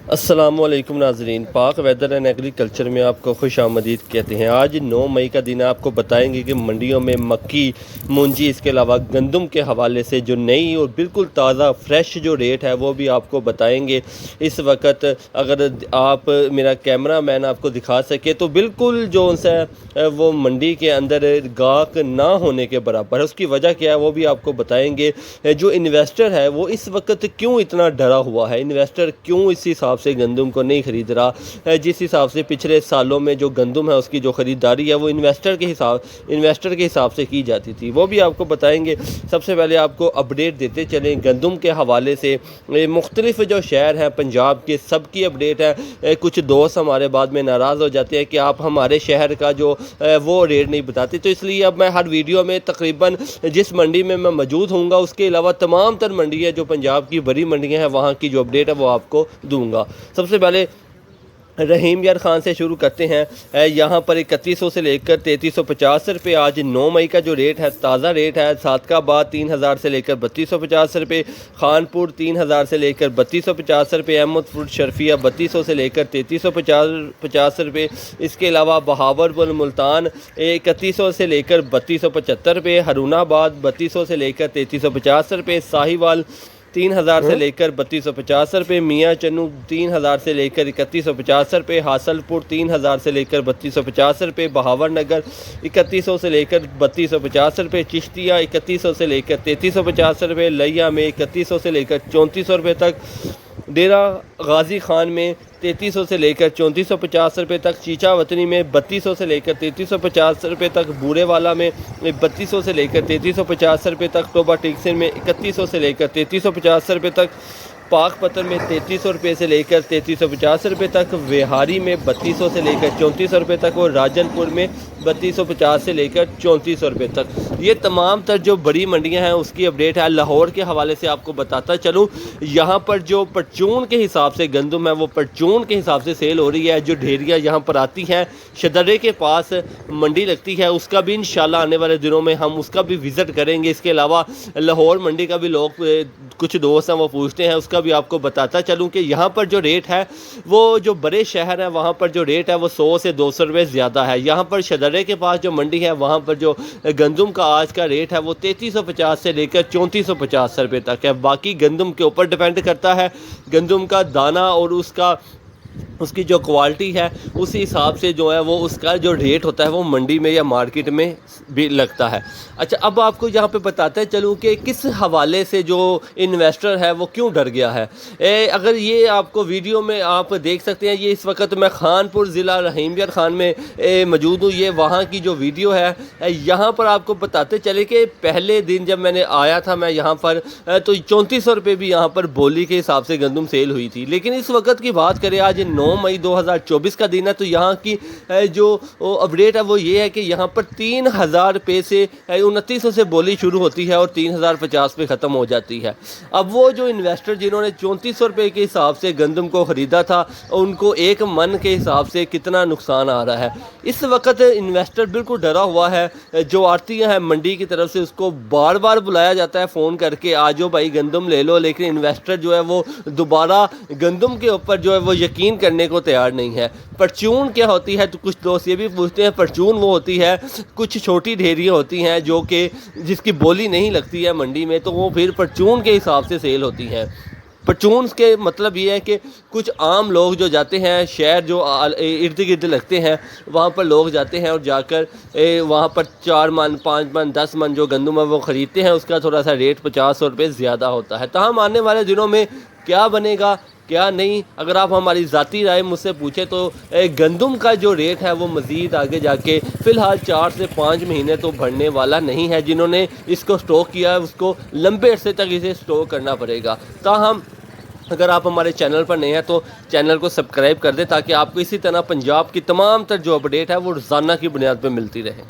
السلام علیکم ناظرین، پاک ویدر اینڈ ایگریکلچر میں آپ کو خوش آمدید کہتے ہیں۔ آج 9 مئی کا دن ہے۔ آپ کو بتائیں گے کہ منڈیوں میں مکی، مونجی، اس کے علاوہ گندم کے حوالے سے جو نئی اور بالکل تازہ فریش جو ریٹ ہے وہ بھی آپ کو بتائیں گے۔ اس وقت اگر آپ میرا کیمرہ مین آپ کو دکھا سکے تو بالکل جو وہ منڈی کے اندر گاہک نہ ہونے کے برابر ہے۔ اس کی وجہ کیا ہے وہ بھی آپ کو بتائیں گے۔ جو انویسٹر ہے وہ اس وقت کیوں اتنا ڈرا ہوا ہے، انویسٹر کیوں اس حساب سے گندم کو نہیں خرید رہا، جس حساب سے پچھلے سالوں میں جو گندم ہے اس کی جو خریداری ہے وہ انویسٹر کے حساب سے کی جاتی تھی، وہ بھی آپ کو بتائیں گے۔ سب سے پہلے آپ کو اپڈیٹ دیتے چلیں گندم کے حوالے سے۔ مختلف جو شہر ہیں پنجاب کے سب کی اپڈیٹ ہے۔ کچھ دوست ہمارے بعد میں ناراض ہو جاتے ہیں کہ آپ ہمارے شہر کا جو وہ ریٹ نہیں بتاتے، تو اس لیے اب میں ہر ویڈیو میں تقریباً جس منڈی میں میں موجود ہوں گا اس کے علاوہ تمام تر منڈیاں جو پنجاب کی بڑی منڈیاں ہیں وہاں کی جو اپڈیٹ ہے وہ آپ کو دوں گا۔ سب سے پہلے رحیم یار خان سے شروع کرتے ہیں۔ یہاں پر 3100 سے لے کر 3350 روپے آج 9 مئی کا جو ریٹ ہے، تازہ ریٹ ہے۔ صادق آباد 3000 سے لے کر 3250 روپے، خانپور 3000 سے لے کر 3250 روپے، احمد پور شرفیہ 3200 سے لے کر 3350 روپے۔ اس کے علاوہ بہاور پور ملتان 3100 سے لے کر 3275 روپے، ہرون آباد 3200 سے لے کر 3350 روپے، ساہیوال 3000 سے لے کر 3250 روپے، میاں چنو 3000 سے لے کر 3150 روپے، حاصل پور 3000 سے لے کر 3250 روپے، بہاور نگر 3100 سے لے کر 3250 روپے، چشتیہ 3100 سے لے کر 3350 روپے، لیا میں 3100 سے لے کر 3400 روپے تک، ڈیرہ غازی خان میں 3300 سے لے کر 3450 روپے تک، چیچا وطنی میں 3200 سے لے کر 3350 روپے تک، بورے والا میں 3200 سے لے کر 3350 روپے تک، ٹوبا ٹیکسن میں 3100 سے لے کر 3350 روپے تک، پاک پتن میں 3300 روپے سے لے کر 3350 روپے تک، وہاری میں 3200 سے لے کر 3400 روپے تک، اور راجن پور میں 3250 سے لے کر 3400 روپے تک۔ یہ تمام تر جو بڑی منڈیاں ہیں اس کی اپڈیٹ ہے۔ لاہور کے حوالے سے آپ کو بتاتا چلوں، یہاں پر جو پرچون کے حساب سے گندم ہے وہ پرچون کے حساب سے سیل ہو رہی ہے۔ جو ڈھیریاں یہاں پر آتی ہیں، شدرے کے پاس منڈی لگتی ہے، اس کا بھی انشاءاللہ آنے والے دنوں میں ہم اس کا بھی وزٹ کریں گے۔ اس کے علاوہ لاہور منڈی کا بھی لوگ کچھ دوست ہیں وہ پوچھتے ہیں، اس کا بھی آپ کو بتاتا چلوں کہ یہاں پر جو ریٹ ہے وہ جو بڑے شہر ہیں وہاں پر جو ریٹ ہے وہ 100 سے 200 روپے زیادہ ہے۔ یہاں پر شدرے کے پاس جو منڈی ہے وہاں پر جو گندم کا آج کا ریٹ ہے وہ 3350 سے لے کر 3450 روپے تک ہے۔ باقی گندم کے اوپر ڈیپینڈ کرتا ہے، گندم کا دانہ اور اس کی جو کوالٹی ہے اسی حساب سے جو ہے وہ اس کا جو ریٹ ہوتا ہے وہ منڈی میں یا مارکیٹ میں بھی لگتا ہے۔ اچھا، اب آپ کو یہاں پہ بتاتے چلوں کہ کس حوالے سے جو انویسٹر ہے وہ کیوں ڈر گیا ہے۔ اگر یہ آپ کو ویڈیو میں آپ دیکھ سکتے ہیں، یہ اس وقت میں خانپور ضلع رحیم یار خان میں موجود ہوں، یہ وہاں کی جو ویڈیو ہے۔ یہاں پر آپ کو بتاتے چلے کہ پہلے دن جب میں نے آیا تھا میں یہاں پر تو 3400 روپے بھی یہاں پر بولی کے حساب سے گندم سیل ہوئی تھی، لیکن اس وقت کی بات کریں آج 9 مئی 2024 کا دن ہے تو یہاں کی جو اپڈیٹ ہے وہ یہ ہے کہ یہاں پر 3000 روپے سے 2900 سے بولی شروع ہوتی ہے اور 3050 پہ ختم ہو جاتی ہے۔ اب وہ جو انویسٹر جنہوں نے 3400 روپے کے حساب سے گندم کو خریدا تھا ان کو ایک من کے حساب سے کتنا نقصان آ رہا ہے۔ اس وقت انویسٹر بالکل ڈرا ہوا ہے۔ جو آتی ہے منڈی کی طرف سے اس کو بار بار بلایا جاتا ہے فون کر کے، آجو بھائی گندم لے لو، لیکن انویسٹر جو ہے وہ دوبارہ گندم کے اوپر جو ہے وہ یقین کرنے کو تیار نہیں ہے۔ پرچون کیا ہوتی ہے تو کچھ دوست یہ بھی پوچھتے ہیں، پرچون وہ ہوتی ہے کچھ چھوٹی ڈھیریاں ہوتی ہیں جو کہ جس کی بولی نہیں لگتی ہے منڈی میں، تو وہ پھر پرچون کے حساب سے سیل ہوتی ہیں۔ پرچون کے مطلب یہ ہے کہ کچھ عام لوگ جو جاتے ہیں، شہر جو ارد گرد لگتے ہیں وہاں پر لوگ جاتے ہیں اور جا کر وہاں پر 4 من 5 من 10 من جو گندم ہے وہ خریدتے ہیں، اس کا تھوڑا سا ریٹ 50 روپے زیادہ ہوتا ہے۔ تاہم آنے والے دنوں میں کیا بنے گا کیا نہیں، اگر آپ ہماری ذاتی رائے مجھ سے پوچھیں تو گندم کا جو ریٹ ہے وہ مزید آگے جا کے فی الحال 4 سے 5 مہینے تو بڑھنے والا نہیں ہے۔ جنہوں نے اس کو سٹاک کیا ہے اس کو لمبے عرصے تک اسے سٹاک کرنا پڑے گا۔ تاہم اگر آپ ہمارے چینل پر نئے ہیں تو چینل کو سبسکرائب کر دیں تاکہ آپ کو اسی طرح پنجاب کی تمام تر جو اپڈیٹ ہے وہ روزانہ کی بنیاد پہ ملتی رہے۔